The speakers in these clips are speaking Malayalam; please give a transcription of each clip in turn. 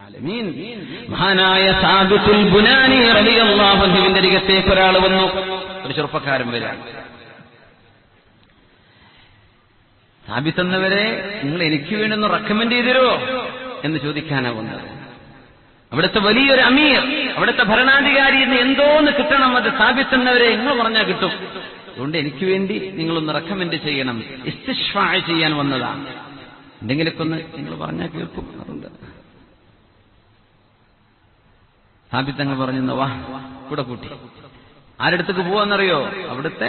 ആലമീൻ. മഹാനായ സാബിത്തുൽ ബുനാനി റളിയല്ലാഹു അൻഹുവിന്റെ അരികത്തേക്ക് ഒരാൾ വന്നു. ഒരു ചെറുപ്പക്കാരൻ വരാൻ. സാബിത്ത് എന്നവരെ നിങ്ങൾ എനിക്ക് വേണ്ടി ഒന്ന് റെക്കമെൻഡ് ചെയ്തു തരുമോ എന്ന് ചോദിക്കാനാ വന്നത്. അവിടുത്തെ വലിയൊരു അമീർ, അവിടുത്തെ ഭരണാധികാരി എന്ന് എന്തോന്ന് കിട്ടണം, അത് സാബിത്ത് എന്നവരെ നിങ്ങൾ പറഞ്ഞാൽ കിട്ടും. അതുകൊണ്ട് എനിക്ക് വേണ്ടി നിങ്ങളൊന്ന് റെക്കമെൻഡ് ചെയ്യണം, ഇസ്തിശ്ഫാ ചെയ്യാൻ വന്നതാണ്. എന്തെങ്കിലൊക്കെ ഒന്ന് നിങ്ങൾ പറഞ്ഞാൽ കേൾക്കും. അതുകൊണ്ട് സാബിത്ത് തങ്ങൾ പറഞ്ഞു, വാ കൂടെ കൂട്ടി. ആരടുത്തേക്ക് പോവാന്നറിയോ? അവിടുത്തെ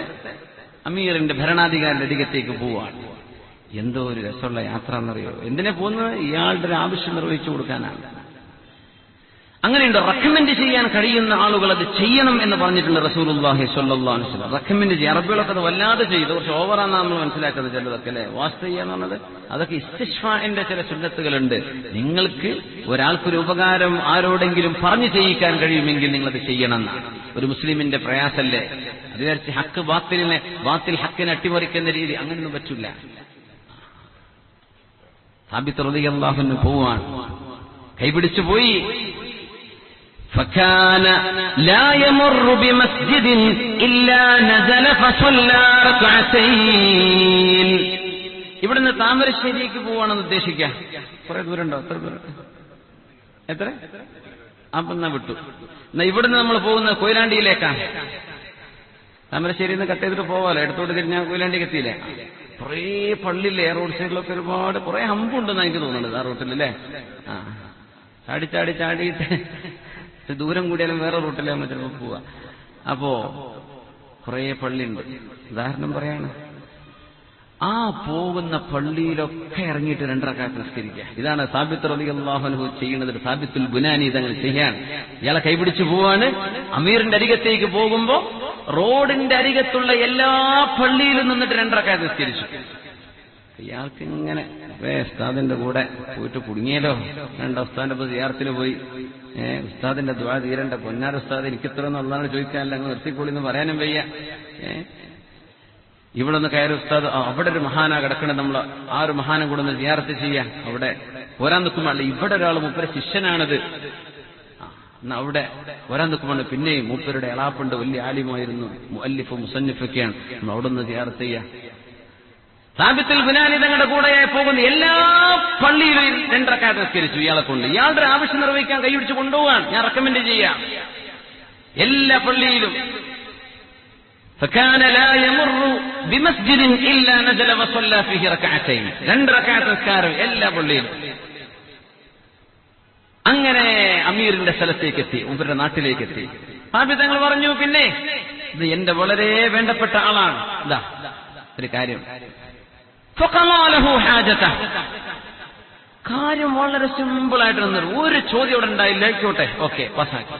അമീറിന്റെ ഭരണാധികാരിയുടെ അരികത്തേക്ക് പോവാണ്. എന്തോ ഒരു രസമുള്ള യാത്ര എന്നറിയോ? എന്തിനെ പോകുന്നത്? ഇയാളുടെ ഒരു ആവശ്യം നിർവഹിച്ചു കൊടുക്കാനാണ്. അങ്ങനെയുണ്ട്. റെക്കമെൻഡ് ചെയ്യാൻ കഴിയുന്ന ആളുകൾ അത് ചെയ്യണം എന്ന് പറഞ്ഞിട്ടുണ്ട് റസൂലുള്ളാഹി സ്വല്ലല്ലാഹു അലൈഹി വസല്ലം. റെക്കമെൻഡ് ചെയ്യുക. അറബികളൊക്കെ അത് വല്ലാതെ ചെയ്തു, പക്ഷെ ഓവറാണെന്ന് നമ്മൾ മനസ്സിലാക്കുന്നത് ചിലതൊക്കെ അല്ലേ. വാസ്ത ചെയ്യാന്ന് പറഞ്ഞത് അതൊക്കെ ഇസ്തിശ്ഫാഇന്റെ ചില സുന്നത്തുകളുണ്ട്. നിങ്ങൾക്ക് ഒരാൾക്കൊരു ഉപകാരം ആരോടെങ്കിലും പറഞ്ഞു ചെയ്യിക്കാൻ കഴിയുമെങ്കിൽ നിങ്ങളത് ചെയ്യണം എന്നാണ്. ഒരു മുസ്ലിമിന്റെ പ്രയാസല്ലേ അത് വിചാരിച്ച് ഹക്ക് ബാത്തിൽ ഹക്കിനെ അട്ടിമറിക്കുന്ന രീതി അങ്ങനെയൊന്നും പറ്റില്ല. സാബിത്ത് റളിയല്ലാഹു അൻഹു പോവാൻ കൈപിടിച്ചു പോയി. فكان لا يمر بمسجد إلا نزل فصلى ركعتين. ഇവിടുന്ന് താമരശ്ശേരിക്ക് പോവാണെന്ന് ഉദ്ദേശിക്കുക. കുറെ ദൂരമുണ്ടോ? എത്ര? എന്നാ വിട്ടു. എന്നാ ഇവിടുന്ന് നമ്മൾ പോകുന്നത് കൊയിലാണ്ടിയിലേക്കാണ്. താമരശ്ശേരിയിൽ നിന്ന് കട്ട് ചെയ്തിട്ട് പോവാലോ, എടുത്തോട്ട് തിരിഞ്ഞാൽ കൊയിലാണ്ടിക്ക് എത്തിയില്ലേ. കുറേ പള്ളിയില്ലേ റോഡ് സൈഡിലൊക്കെ, ഒരുപാട് കുറെ ഹമ്പുണ്ടെന്ന് എനിക്ക് തോന്നുന്നുണ്ട് ആ റൂട്ടിലല്ലേ. ചാടിയിട്ട് ദൂരം കൂടിയാലും വേറെ റൂട്ടിലേ നമ്മൾ ചിലപ്പോൾ പോവാ. അപ്പോ കുറേ പള്ളിയുണ്ട്. ഉദാഹരണം പറയാണ്, ആ പോകുന്ന പള്ളിയിലൊക്കെ ഇറങ്ങിയിട്ട് 2 റക്അത്ത് നിസ്കരിക്കുക. ഇതാണ് സാബിത്ത് റളിയല്ലാഹു അൻഹു ചെയ്യുന്നത്. സാബിത്തുൽ ബുനാനി തങ്ങൾ ചെയ്യാൻ ഇയാളെ കൈപിടിച്ചു പോവാണ്. അമീറിന്റെ അരികത്തേക്ക് പോകുമ്പോ റോഡിന്റെ അരികത്തുള്ള എല്ലാ പള്ളിയിലും നിന്നിട്ട് 2 റക്അത്ത് നിസ്കരിച്ചു. ഇയാൾക്ക് ഇങ്ങനെ ഉസ്താദിന്റെ കൂടെ പോയിട്ട് കുടുങ്ങിയല്ലോ. 2 ഉസ്താദിന്റെ സിയാറത്തിന് പോയി. ഉസ്താദിന്റെ ദുആ തീരണ്ട, പൊന്നാർ ഉസ്താദ് എനിക്ക് ഇത്രയൊന്നും അള്ളാഹുവിനോട് ചോദിക്കാനില്ല, അങ്ങ് നിർത്തിക്കൂളിന്ന് പറയാനും വയ്യ. ഇവിടെ ഒന്ന് കയറി ഉസ്താദ്, അവിടെ ഒരു മഹാനാ കിടക്കണത്, നമ്മൾ ആ ഒരു മഹാനെ കൂടെ ഒന്ന് സിയാറത്ത് ചെയ്യാം. അവിടെ പോരാൻ നിൽക്കുമ്പോൾ ഇവിടെ ഒരാൾ മൂപ്പരെ ശിഷ്യനാണത്, അവിടെ വരാൻ നിൽക്കുമ്പോൾ പിന്നെയും മൂപ്പരുടെ എളാപ്പുണ്ട്, വലിയ ആലിമായിരുന്നു, മുഅല്ലിഫ് മുസന്നിഫൊക്കെയാണ്, നമ്മൾ അവിടെ ഒന്ന് സിയാറത്ത് ചെയ്യാം. സാബിത്തുൽ ബുനാനി തങ്ങളുടെ കൂടെ പോകുന്ന എല്ലാ പള്ളിയിലും 2 റക്അത്ത് നിസ്കരിച്ചു ഇയാളെ കൊണ്ട്. ഇയാളുടെ ആവശ്യം നിർവഹിക്കാൻ കൈപിടിച്ച് കൊണ്ടുപോകാൻ ഞാൻ റെക്കമെൻഡ് ചെയ്യാം. എല്ലാ പള്ളിയിലും فكان لا يمر بمسجد الا نزل وصلى فيه ركعتين. 2 റക്അത്ത് നിസ്കാരം എല്ലാ പള്ളിയിലും. അങ്ങനെ അമീറിന്റെ സ്ഥലത്തേക്ക് എത്തി, ഇവരുടെ നാട്ടിലേക്ക് എത്തി. സാബിത്ത് തങ്ങൾ പറഞ്ഞു, പിന്നെ ഇത് എന്റെ വളരെ വേണ്ടപ്പെട്ട ആളാണ്, ഇതാ ഒരു കാര്യം. കാര്യം വളരെ സിമ്പിൾ ആയിട്ട് നിന്നു. ഒരു ചോദ്യം ഇവിടെ ഉണ്ടായില്ല. ആയിക്കോട്ടെ, ഓക്കെ, പാസ്സാക്കി.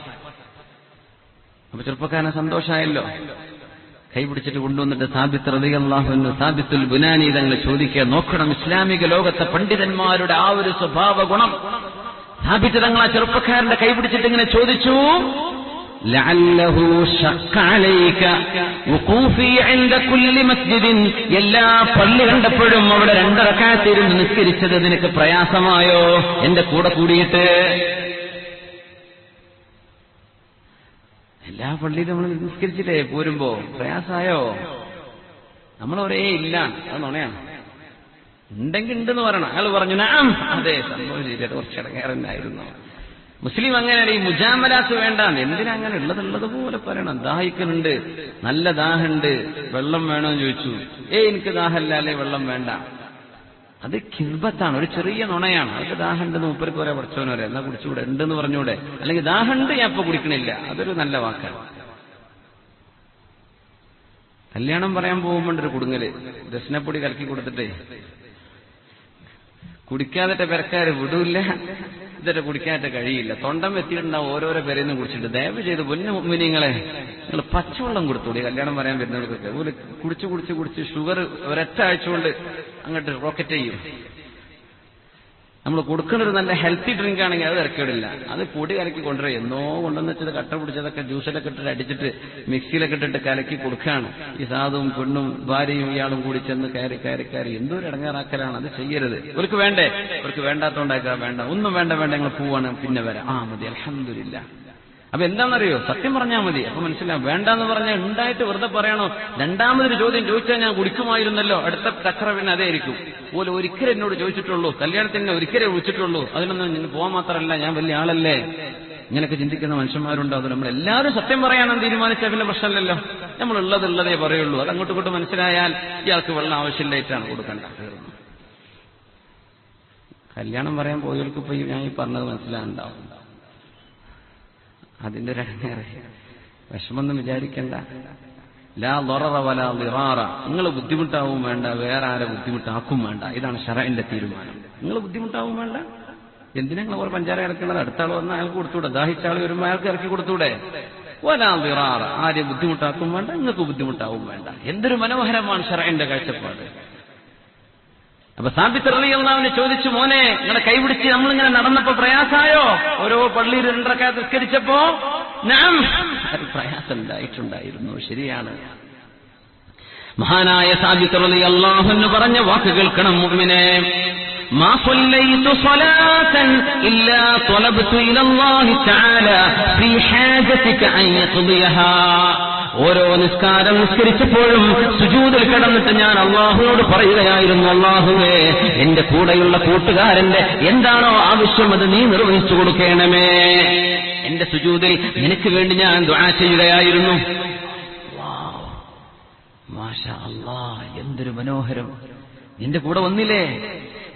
അപ്പൊ ചെറുപ്പക്കാരനെ സന്തോഷമായല്ലോ. കൈപിടിച്ചിട്ട് കൊണ്ടുവന്നിട്ട് സാബിത്ത് റളിയല്ലാഹു അൻഹു സാബിത്തുൽ ബുനാനി തങ്ങൾ ചോദിക്കുക. നോക്കണം, ഇസ്ലാമിക ലോകത്തെ പണ്ഡിതന്മാരുടെ ആ ഒരു സ്വഭാവ ഗുണം. സാബിത്ത് തങ്ങൾ ആ ചെറുപ്പക്കാരന്റെ കൈപിടിച്ചിട്ട് ഇങ്ങനെ ചോദിച്ചു, ലഅല്ലഹു ശഖ്ക അലൈക വഖൂഫി ഇൻദ കുല്ലി മസ്ജിദിൻ. എല്ലാ പള്ളി കണ്ടപ്പോഴും അവിടെ 2 റക്അത്ത് ഇരുന്ന് നിസ്കരിച്ചത് നിനക്ക് പ്രയാസമായോ എന്റെ കൂടെ കൂടിയിട്ട്? എല്ലാ പള്ളിയിലും നമ്മൾ നിസ്കരിച്ചില്ലേ പോരുമ്പോ, പ്രയാസായോ? നമ്മൾ ഒരേ ഇല്ല, അത് നുണയാണ്. ഉണ്ടെങ്കിൽ ഉണ്ടെന്ന് പറയണം. അയാൾ പറഞ്ഞു, നഅം, അതെ സംഭവം ശരിയായിട്ട് കുറച്ച് ഇടങ്ങേറുണ്ടായിരുന്നു. മുസ്ലിം അങ്ങനെയാണ്, ഈ മുജാമലാത്ത് വേണ്ടാന്ന്. എന്തിനാ അങ്ങനെ ഉള്ളതുപോലെ പറയണം. ദാഹിക്കുന്നുണ്ട്, നല്ല ദാഹമുണ്ട്, വെള്ളം വേണമെന്ന് ചോദിച്ചു. എനിക്ക് ദാഹമല്ല, അല്ലെ വെള്ളം വേണ്ട. അത് കിർബത്താണ്, ഒരു ചെറിയ നുണയാണ്. അതൊക്കെ ദാഹമുണ്ടെന്ന് മൂപ്പർക്ക് പറയാ, പഠിച്ചവന് പറയാം, എന്നാ കുടിച്ചുകൂടെ, ഉണ്ടെന്ന് പറഞ്ഞൂടെ. അല്ലെങ്കിൽ ദാഹമുണ്ട്, ഞാൻ ഇപ്പൊ കുടിക്കണില്ല, അതൊരു നല്ല വാക്കാണ്. കല്യാണം പറയാൻ പോകുമ്പോണ്ടൊരു കുടുങ്ങല്, ദശനപ്പൊടി കലക്കി കൊടുത്തിട്ടേ കുടിക്കാതെ പെരക്കാര് വിടൂല്ല, ഇതൊക്കെ കുടിക്കാനായിട്ട് കഴിയില്ല. തൊണ്ടം എത്തിയിട്ടുണ്ടാവും ഓരോരോ പേരെന്നും കുടിച്ചിട്ട്. ദയവ് ചെയ്ത് പൊന്നു മുഅ്മിനീങ്ങളെ, നിങ്ങൾ പച്ചവെള്ളം കൊടുത്തൂടി കല്യാണം പറയാൻ വരുന്നവർക്കൊക്കെ. ഒരു കുടിച്ച് ഷുഗർ ഒരൊറ്റ ആഴ്ച കൊണ്ട് അങ്ങോട്ട് റോക്കറ്റ് ചെയ്യും. നമ്മൾ കൊടുക്കുന്ന ഒരു നല്ല ഹെൽത്തി ഡ്രിങ്ക് ആണെങ്കിൽ അത് തിരക്കേടില്ല. അത് പൊടി കലക്കി കൊണ്ടുവരും. എന്നോ കൊണ്ടുവന്ന് വെച്ചത് കട്ട പിടിച്ചതൊക്കെ ജ്യൂസിലൊക്കെ ഇട്ടിട്ട് അടിച്ചിട്ട് മിക്സിയിലൊക്കെ ഇട്ടിട്ട് കലക്കി കൊടുക്കുകയാണ്. ഈ സാധുവും പെണ്ണും ഭാര്യയും ഇയാളും കൂടി ചെന്ന് കയറി എന്തൊരു ഇടങ്ങാറാക്കലാണ്. അത് ചെയ്യരുത്. അവർക്ക് വേണ്ടേ? അവർക്ക് വേണ്ടാത്തോണ്ടാക്കുക. വേണ്ട, ഒന്നും വേണ്ട, ഞങ്ങൾ പോവാണ്, പിന്നെ വരാം. മതി, അൽഹംദുലില്ലാ. അപ്പൊ എന്താണെന്നറിയോ? സത്യം പറഞ്ഞാൽ മതി. അപ്പൊ മനസ്സിലാവും. വേണ്ടാന്ന് പറഞ്ഞാൽ ഉണ്ടായിട്ട് വെറുതെ പറയണോ? രണ്ടാമതൊരു ചോദ്യം ചോദിച്ചാൽ ഞാൻ കുടിക്കുമായിരുന്നല്ലോ, അടുത്ത ചക്ര പിന്നെ അതേ ആയിരിക്കും. പോലെ ഒരിക്കലും എന്നോട് ചോദിച്ചിട്ടുള്ളൂ, കല്യാണത്തിന് ഒരിക്കലേ വിളിച്ചിട്ടുള്ളൂ, അതിനൊന്നും നിങ്ങൾ പോകാൻ മാത്രമല്ല, ഞാൻ വലിയ ആളല്ലേ. ഇങ്ങനെയൊക്കെ ചിന്തിക്കുന്ന മനുഷ്യന്മാരുണ്ട്. അത് നമ്മളെല്ലാവരും സത്യം പറയാനെന്ന് തീരുമാനിച്ചാൽ പിന്നെ പ്രശ്നമല്ലല്ലോ. നമ്മളുള്ളതേ പറയുള്ളൂ. അത് അങ്ങോട്ടും ഇങ്ങോട്ട് മനസ്സിലായാൽ ഇയാൾക്ക് വെള്ളം ആവശ്യമില്ലായിട്ടാണ് കൊടുക്കേണ്ട. കല്യാണം പറയാൻ പോയവർക്ക് ഇപ്പൊ ഞാൻ ഈ പറഞ്ഞത് മനസ്സിലാകുന്നുണ്ടാവും. അതിന്റെ ഒരു അടങ്ങേറെ വിഷമൊന്നും വിചാരിക്കണ്ട. ലാ ളററ വലാ ളിറാറ. നിങ്ങൾ ബുദ്ധിമുട്ടാവും വേണ്ട, വേറെ ആരെ ബുദ്ധിമുട്ടാക്കും വേണ്ട. ഇതാണ് ശറഇന്റെ തീരുമാനം. നിങ്ങൾ ബുദ്ധിമുട്ടാവും വേണ്ട. എന്തിനാ നിങ്ങൾ ഒരു പഞ്ചാര ഇറക്കുന്നത്? അടുത്ത ആൾ വന്നാൽ അയാൾക്ക് കൊടുത്തൂടെ? ദാഹിച്ച ആൾ വരുമ്പോൾ അയാൾക്ക് ഇറക്കി കൊടുത്തൂടെ? വലാ ളിറാറ. ആരെയും ബുദ്ധിമുട്ടാക്കും വേണ്ട, നിങ്ങൾക്ക് ബുദ്ധിമുട്ടാവും വേണ്ട. എന്തൊരു മനോഹരമാണ് ശറഇന്റെ കാഴ്ചപ്പാട്. അപ്പൊ സാബിത്ത് റളിയല്ലാഹു അൻഹു ചോദിച്ചു, മോനെ, നിങ്ങളെ കൈപിടിച്ച് നമ്മളിങ്ങനെ നടന്നപ്പോ പ്രയാസായോ? ഓരോ പള്ളിയിൽ 2 റക്അത്ത് നിസ്കരിച്ചപ്പോ? നഅം, അത് പ്രയാസം ഉണ്ടായിട്ടുണ്ടായിരുന്നു. ശരിയാണ്. മഹാനായ സാബിത്ത് റളിയല്ലാഹു അൻഹു പറഞ്ഞ വാക്ക് കേൾക്കണം മുഅ്മിനേ. മാ സ്വല്ലൈതു സ്വലാതൻ ഇല്ലാ ത്വലബ്തു ഇലല്ലാഹി തആല ഫീ ഹാജതിക അൻ യഖ്ദിയഹാ. ഓരോ നിസ്കാരം നിസ്കരിച്ചപ്പോഴും സുജൂദിൽ കിടന്നിട്ട് ഞാൻ അള്ളാഹുവോട് പറയുകയായിരുന്നു, അള്ളാഹുവേ, എന്റെ കൂടെയുള്ള കൂട്ടുകാരന്റെ എന്താണോ ആവശ്യം അത് നീ നിർവഹിച്ചു കൊടുക്കണമേ. എന്റെ സുജൂദിൽ നിനക്ക് വേണ്ടി ഞാൻ ദുആ ചെയ്യുകയായിരുന്നു. മാഷാ അല്ലാഹ്, എന്തൊരു മനോഹരം. നിന്റെ കൂടെ വന്നില്ലേ?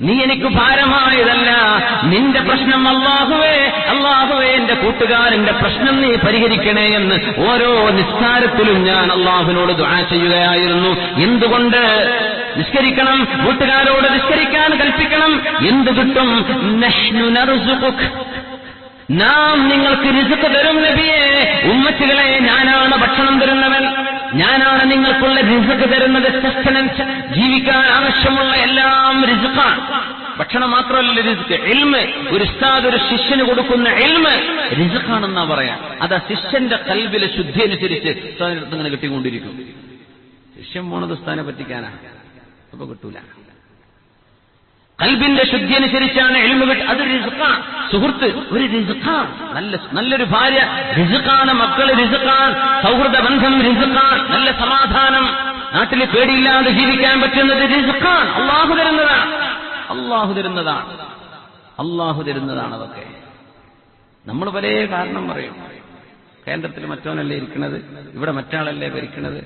നീ എനിക്ക് ഭാരമായതല്ല. നിന്റെ പ്രശ്നം അല്ലാഹുവേ, അല്ലാഹുവേ, എന്റെ കൂട്ടുകാരന്റെ പ്രശ്നം നീ പരിഹരിക്കണേ എന്ന് ഓരോ നിസ്കാരത്തിലും ഞാൻ അല്ലാഹുവിനോട് ദുആ ചെയ്യുകയായിരുന്നു. എന്തുകൊണ്ട്? നിസ്കരിക്കണം, കൂട്ടുകാരോട് നിസ്കരിക്കാൻ കൽപ്പിക്കണം. എന്ത് കിട്ടും? നഹ്നു നർസുഖുക, നാം നിങ്ങൾക്ക് റിസ്ക് തരും നബിയേ. ഉമ്മത്തികളെ, ഞാനാണ് ഭക്ഷണം തരുന്നവൻ, ഞാനാണ് നിങ്ങൾക്കുള്ള റിസ്ക് തരുന്നത്. സസ്റ്റനൻസ്, ജീവിക്കാൻ ആവശ്യമുള്ള എല്ലാം റിസ്ക്കാണ്. ഭക്ഷണം മാത്രമല്ല റിസ്ക്. ഇൽമ്, ഒരു ഉസ്താദ് ഒരു ശിഷ്യന് കൊടുക്കുന്ന ഇൽമ് റിസ്ക്കാണെന്നാ പറയാം. അത് ആ ശിഷ്യന്റെ കൽബിലെ ശുദ്ധി അനുസരിച്ച് ഉസ്താദിനടുത്ത് ഇങ്ങനെ കിട്ടിക്കൊണ്ടിരിക്കും. ശിഷ്യൻ പോണത് ഉസ്താദിനെ പറ്റിക്കാനാ, അപ്പൊ കിട്ടൂല. കൽബിന്റെ ശുദ്ധി അനുസരിച്ചാണ് ഇൽമു കിട്ടുക. അത് റിസ്ക്കാണ് സുഹൃത്ത്, ഒരു റിസ്ക്കാണ്. നല്ലൊരു ഭാര്യ റിസ്ക്കാണ്, മക്കൾ റിസ്ക്കാണ്, സൗഹൃദ ബന്ധം റിസ്ക്കാണ്, നല്ല സമാധാനം, നാട്ടിൽ പേടിയില്ലാതെ ജീവിക്കാൻ പറ്റുന്നത് റിസ്ക്കാണ്. അള്ളാഹു തരുന്നതാണ്, അള്ളാഹു തരുന്നതാണ്, അള്ളാഹു തരുന്നതാണ്. അതൊക്കെ നമ്മൾ പല കാരണം പറയും. കേന്ദ്രത്തിൽ മറ്റവനല്ലേ ഇരിക്കുന്നത്, ഇവിടെ മറ്റാളല്ലേ ഭരിക്കുന്നത്.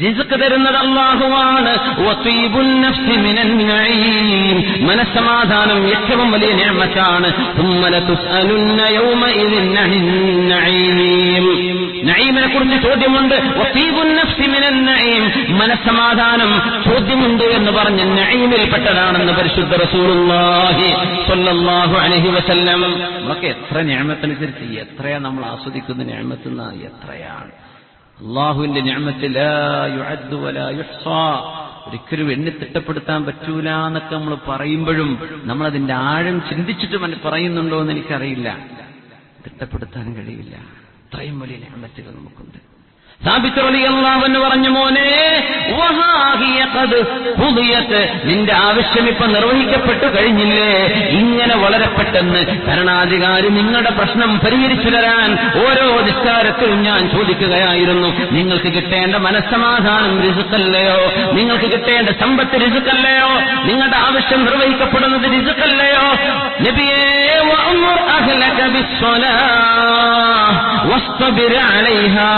റിസ്ക് തരുന്നത് അല്ലാഹുവാണ്. വതീബുൻ നഫ്സി മിനൻ നഈം, മനസ്സമാധാനം ഏറ്റവും വലിയ നിഅമത്താണ്. സുമ്മ ലതുസ്അലുന്ന യൗമഇദിൻ അനിൻ നഈം, നഈമിനെ കുറിച്ച് ചോദ്യമുണ്ട്. വതീബുൻ നഫ്സി മിനൻ നഈം, മനസ്സമാധാനം ചോദ്യമുണ്ട് എന്ന് പറഞ്ഞ നഈമിൽ പെട്ടതാണെന്ന് പരിശുദ്ധ റസൂലുള്ളാഹി സ്വല്ലല്ലാഹു അലൈഹി വസല്ലം. നമുക്ക് എത്ര നിഅമത്തനുസരിച്ച് എത്രയാ നമ്മൾ ആസ്വദിക്കുന്ന നിഅമത്ത്, എത്രയാണ് അല്ലാഹുവിന്റെ നിഅമത്ത്. ലാ യുഅദ്ദു വലാ യുഹ്സാ, ഒരിക്കലും എണ്ണി തിട്ടപ്പെടുത്താൻ പറ്റൂല എന്നൊക്കെ നമ്മൾ പറയുമ്പോഴും നമ്മളതിന്റെ ആഴം ചിന്തിച്ചിട്ട് പറയുന്നുണ്ടോ എന്ന് എനിക്കറിയില്ല. തിട്ടപ്പെടുത്താൻ കഴിയില്ല. അത്രയും വലിയ നിഅമത്തുകൾ നമുക്കുണ്ട്. സാബിത്ത് റളിയല്ലാഹു അൻഹു പറഞ്ഞു, മോനെ, വഹാഹിയ ഖദ് ഖുദിയത്, നിന്റെ ആവശ്യം ഇപ്പൊ നിർവഹിക്കപ്പെട്ടു കഴിഞ്ഞില്ലേ? ഇങ്ങനെ വളരെ പെട്ടെന്ന് ഭരണാധികാരി നിങ്ങളുടെ പ്രശ്നം പരിഹരിച്ചു തരാൻ ഓരോ നിസ്കാരത്തിലും ഞാൻ ചോദിക്കുകയായിരുന്നു. നിങ്ങൾക്ക് കിട്ടേണ്ട മനസ്സമാധാനം റിസ്ഖല്ലയോ? നിങ്ങൾക്ക് കിട്ടേണ്ട സമ്പത്ത് റിസ്ഖല്ലയോ? നിങ്ങളുടെ ആവശ്യം നിർവഹിക്കപ്പെടുന്നത് റിസ്ഖല്ലയോ? നബിയേ, വഅമുർ അഹ്ലക ബിസ്സലാഹ് വസ്തബിർ അലൈഹാ,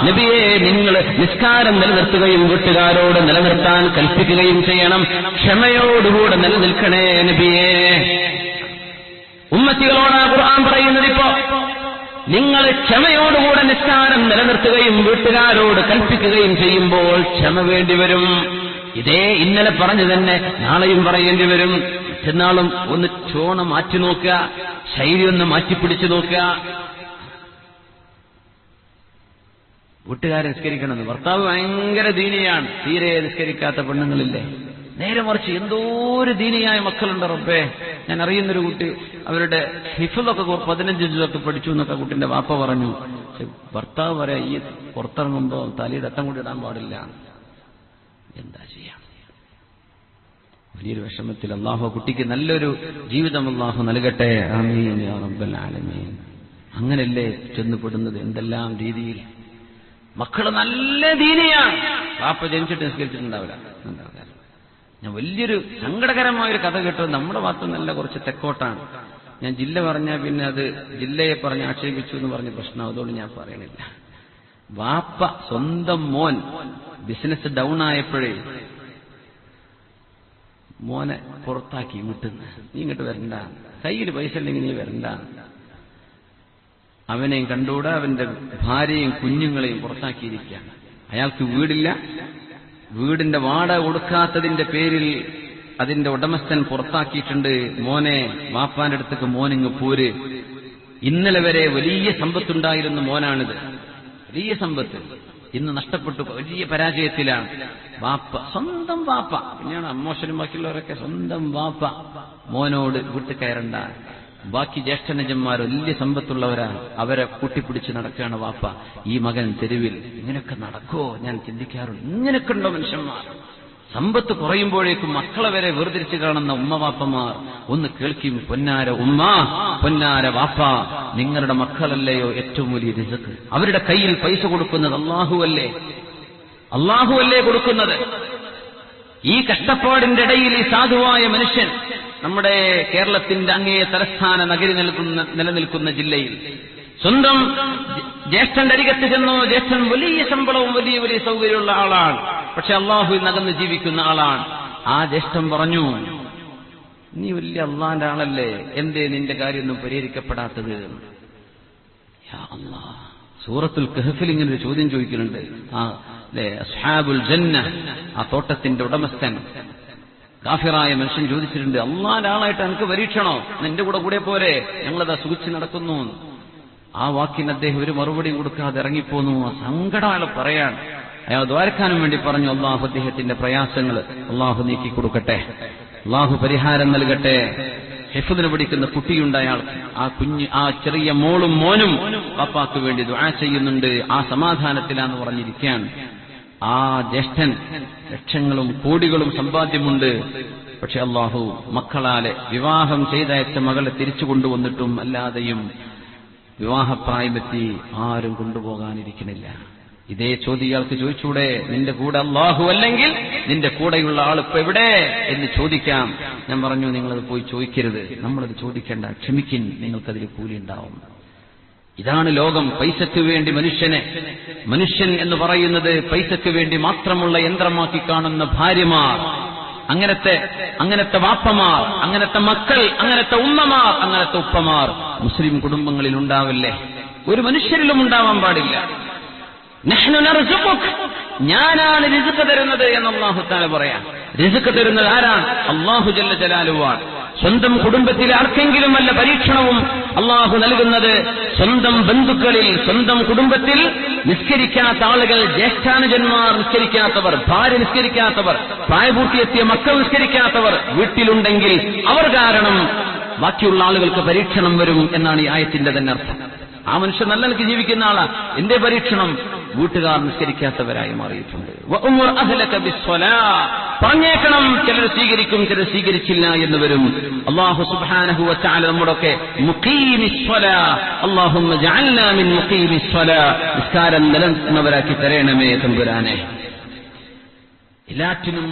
നബിയെ, നിങ്ങൾ നിസ്കാരം നിലനിർത്തുകയും വീട്ടുകാരോട് നിലനിർത്താൻ കൽപ്പിക്കുകയും ചെയ്യണം. ക്ഷമയോടുകൂടെ നിലനിൽക്കണേ നബിയെ. ഉമ്മത്തികളോടാ ഖുർആൻ പറയുന്നത്. ഇപ്പോ നിങ്ങൾ ക്ഷമയോടുകൂടെ നിസ്കാരം നിലനിർത്തുകയും വീട്ടുകാരോട് കൽപ്പിക്കുകയും ചെയ്യുമ്പോൾ ക്ഷമ വേണ്ടിവരും. ഇതേ ഇന്നലെ പറഞ്ഞു തന്നെ നാളെയും പറയേണ്ടി വരും. മറ്റന്നാളും ഒന്ന് ചോണ മാറ്റി നോക്കുക, ശൈലി ഒന്ന് മാറ്റിപ്പിടിച്ചു നോക്കുക. വീട്ടുകാരെ നിസ്കരിക്കണമെന്ന്. ഭർത്താവ് ഭയങ്കര ദീനിയാണ്, തീരെ നിസ്കരിക്കാത്ത പെണ്ണുങ്ങളില്ലേ? നേരെ മറിച്ച് എന്തോ ഒരു ദീനിയായ മക്കളുണ്ട് റബ്ബേ. ഞാൻ അറിയുന്നൊരു കുട്ടി അവരുടെ ഹിഫ്ളൊക്കെ 15 ജുസൊക്കെ പഠിച്ചു എന്നൊക്കെ കുട്ടിന്റെ വാപ്പ പറഞ്ഞു. പക്ഷെ ഭർത്താവ് പറയാ ഈ പുറത്തിറങ്ങുമ്പോ തലയിൽ തട്ടം കൂടി ഇടാൻ പാടില്ല. എന്താ ചെയ്യാം? വലിയൊരു വിഷമത്തിൽ. അള്ളാഹു കുട്ടിക്ക് നല്ലൊരു ജീവിതം അള്ളാഹു നൽകട്ടെ. ആമീൻ യാ റബ്ബൽ ആലമീൻ. അങ്ങനല്ലേ ചെന്നുപെടുന്നത് എന്തെല്ലാം രീതിയിൽ. മക്കള് നല്ല ദീനിയാണ്, വാപ്പ ജനിച്ചിട്ട് നിസ്കരിച്ചിട്ടുണ്ടാവില്ല. ഞാൻ വലിയൊരു സങ്കടകരമായൊരു കഥ കേട്ടത് നമ്മുടെ ഭാഗത്ത് നല്ല കുറച്ച് തെക്കോട്ടാണ്. ഞാൻ ജില്ല പറഞ്ഞാൽ പിന്നെ അത് ജില്ലയെ പറഞ്ഞ് ആക്ഷേപിച്ചു എന്ന് പറഞ്ഞ പ്രശ്നം, അതുകൊണ്ട് ഞാൻ പറയണില്ല. വാപ്പ സ്വന്തം മോൻ ബിസിനസ് ഡൗൺ ആയപ്പോഴേ മോനെ പുറത്താക്കി വീട്ടുന്ന. നീ ഇങ്ങോട്ട് വരണ്ട, കയ്യിൽ പൈസ ഉണ്ടെങ്കിൽ നീ വരണ്ട. അവനെയും കണ്ടുകൂടാ, അവന്റെ ഭാര്യയും കുഞ്ഞുങ്ങളെയും പുറത്താക്കിയിരിക്കുകയാണ്. അയാൾക്ക് വീടില്ല. വീടിന്റെ വാടക കൊടുക്കാത്തതിന്റെ പേരിൽ അതിന്റെ ഉടമസ്ഥൻ പുറത്താക്കിയിട്ടുണ്ട്. മോനെ, വാപ്പാന്റെ അടുത്തേക്ക് മോനിങ്ങ് പോര്. ഇന്നലെ വരെ വലിയ സമ്പത്തുണ്ടായിരുന്ന മോനാണിത്, വലിയ സമ്പത്ത്. ഇന്ന് നഷ്ടപ്പെട്ടു, വലിയ പരാജയത്തിലാണ്. വാപ്പ, സ്വന്തം വാപ്പ, പിന്നെയാണ് അമ്മോശനും ബാക്കിയുള്ളവരൊക്കെ. സ്വന്തം വാപ്പ മോനോട് വീട്ടിൽ കയറണ്ട. ബാക്കി ജ്യേഷ്ഠനജന്മാർ വലിയ സമ്പത്തുള്ളവരാ, അവരെ കൂട്ടിപ്പിടിച്ച് നടക്കുകയാണ് വാപ്പ. ഈ മകൻ തെരുവിൽ. ഇങ്ങനെയൊക്കെ നടക്കോ? ഞാൻ ചിന്തിക്കാറുണ്ട്. ഇങ്ങനെയൊക്കെ ഉണ്ടോ മനുഷ്യന്മാർ? സമ്പത്ത് കുറയുമ്പോഴേക്കും മക്കളെ വരെ വേർതിരിച്ച് കാണുന്ന ഉമ്മവാപ്പമാർ. ഒന്ന് കേൾക്കും, പൊന്നാര ഉമ്മ, പൊന്നാര വാപ്പ, നിങ്ങളുടെ മക്കളല്ലയോ ഏറ്റവും വലിയ റിസ്ക്. അവരുടെ കയ്യിൽ പൈസ കൊടുക്കുന്നത് അല്ലാഹുവല്ലേ, അല്ലാഹുവല്ലേ കൊടുക്കുന്നത്. ഈ കഷ്ടപ്പാടിന്റെ ഇടയിൽ ഈ സാധുവായ മനുഷ്യൻ നമ്മുടെ കേരളത്തിന്റെ അങ്ങേ തലസ്ഥാന നഗരി നിലനിൽക്കുന്ന ജില്ലയിൽ സ്വന്തം ജ്യേഷ്ഠന്റെ അരികത്ത് ചെന്നു. ജ്യേഷ്ഠൻ വലിയ ശമ്പളവും വലിയ വലിയ സൗകര്യമുള്ള ആളാണ്, പക്ഷെ അള്ളാഹുവിൽ നകന്ന് ജീവിക്കുന്ന ആളാണ്. ആ ജ്യേഷ്ഠൻ പറഞ്ഞു, നീ വലിയ അള്ളാന്റെ ആളല്ലേ, എന്തേ നിന്റെ കാര്യമൊന്നും പരിഹരിക്കപ്പെടാത്തത്? യാ അല്ലാഹ്, സൂറത്തുൽ കഹ്ഫിൽ ഇങ്ങനെ ഒരു ചോദ്യം ചോദിക്കുന്നുണ്ട്. അസ്ഹാബുൽ ജന്ന, ആ തോട്ടത്തിന്റെ ഉടമസ്ഥൻ കാഫിറായ മനുഷ്യൻ ചോദിച്ചിട്ടുണ്ട്, അള്ളാന്റെ ആളായിട്ട് എനിക്ക് പരീക്ഷണോ? എന്റെ കൂടെ പോരെ, ഞങ്ങളതാ സുഖിച്ച് നടക്കുന്നു. ആ വാക്കിന് അദ്ദേഹം ഒരു മറുപടിയും കൊടുക്കാതെ ഇറങ്ങിപ്പോന്നു. സങ്കടം അയാൾ പറയാൻ. അയാൾ ദ്വാരക്കാനും വേണ്ടി പറഞ്ഞു, അള്ളാഹു അദ്ദേഹത്തിന്റെ പ്രയാസങ്ങൾ അള്ളാഹു നീക്കി കൊടുക്കട്ടെ, അള്ളാഹു പരിഹാരം നൽകട്ടെ. ഹിഫ്ദിന് പഠിക്കുന്ന കുട്ടിയുണ്ട് അയാൾക്ക്. ആ ചെറിയ മോളും മോനും പാപ്പാക്ക് വേണ്ടി ദുആ ചെയ്യുന്നുണ്ട്. ആ സമാധാനത്തിലാന്ന് പറഞ്ഞിരിക്കാൻ. ആ ജ്യേഷ്ഠൻ ലക്ഷങ്ങളും കോടികളും സമ്പാദ്യമുണ്ട്. പക്ഷെ അള്ളാഹു മക്കളാലെ വിവാഹം ചെയ്തയച്ച മകളെ തിരിച്ചു കൊണ്ടുവന്നിട്ടും അല്ലാതെയും വിവാഹപ്രായമെത്തി ആരും കൊണ്ടുപോകാനിരിക്കണില്ല. ഇതേ ചോദ്യം ഇയാൾക്ക് ചോദിച്ചൂടെ? നിന്റെ കൂടെ അള്ളാഹു അല്ലെങ്കിൽ നിന്റെ കൂടെയുള്ള ആളിപ്പോ എവിടെ എന്ന് ചോദിക്കാം. ഞാൻ പറഞ്ഞു, നിങ്ങളത് പോയി ചോദിക്കരുത്, നമ്മളത് ചോദിക്കേണ്ട, ക്ഷമിക്കിൻ, നിങ്ങൾക്കതിൽ കൂലി ഉണ്ടാവും. ഇതാണ് ലോകം. പൈസയ്ക്ക് വേണ്ടി മനുഷ്യൻ എന്ന് പറയുന്നത് പൈസയ്ക്ക് വേണ്ടി മാത്രമുള്ള യന്ത്രമാക്കി കാണുന്ന ഭാര്യമാർ, അങ്ങനത്തെ വാപ്പമാർ, അങ്ങനത്തെ മക്കൾ, അങ്ങനത്തെ ഉമ്മമാർ, അങ്ങനത്തെ ഉപ്പമാർ മുസ്ലിം കുടുംബങ്ങളിൽ ഉണ്ടാവില്ലേ? ഒരു മനുഷ്യരിലും ഉണ്ടാവാൻ പാടില്ല. നഹ്നു നർസുഖുക, ഞാനാണ് റിസ്ക് തരുന്നത് എന്ന് അല്ലാഹു തആല പറയാം. റിസ്ക് തരുന്നത് ആരാണ്? അല്ലാഹു ജല്ല ജലാലുവാണ്. സ്വന്തം കുടുംബത്തിലെ ആർക്കെങ്കിലും വല്ല പരീക്ഷണവും അള്ളാഹു നൽകുന്നത് സ്വന്തം ബന്ധുക്കളിൽ, സ്വന്തം കുടുംബത്തിൽ നിസ്കരിക്കാത്ത ആളുകൾ, ജ്യേഷ്ഠാനുജന്മാർ നിസ്കരിക്കാത്തവർ, ഭാര്യ നിസ്കരിക്കാത്തവർ, പ്രായപൂർത്തിയെത്തിയ മക്കൾ നിസ്കരിക്കാത്തവർ വീട്ടിലുണ്ടെങ്കിൽ അവർ കാരണം ബാക്കിയുള്ള ആളുകൾക്ക് പരീക്ഷണം വരും എന്നാണ് ഈ ആയത്തിന്റെ തന്നെ അർത്ഥം. ആ മനുഷ്യൻ നല്ല നിലയ്ക്ക് ജീവിക്കുന്ന ആളാ, എന്തേ പരീക്ഷണം? വീട്ടുകാർ നിസ്കരിക്കാത്തവരായി മാറിയിട്ടുണ്ട്. പറഞ്ഞേക്കണം, ചിലർ സ്വീകരിക്കും, ചിലർ സ്വീകരിച്ചില്ല എന്ന് വരും. അല്ലാഹു സുബ്ഹാനഹു വ തആല നമ്മുടെയൊക്കെ മുഖീമിസ്സലാ, അല്ലാഹുമ്മ ജഅൽനാ മിൻ മുഖീമിസ്സലാ, നിസ്കാരം നിലനിർത്തുന്നവരാക്കി തരണമേ തമ്പുരാനെ. എല്ലാറ്റിനും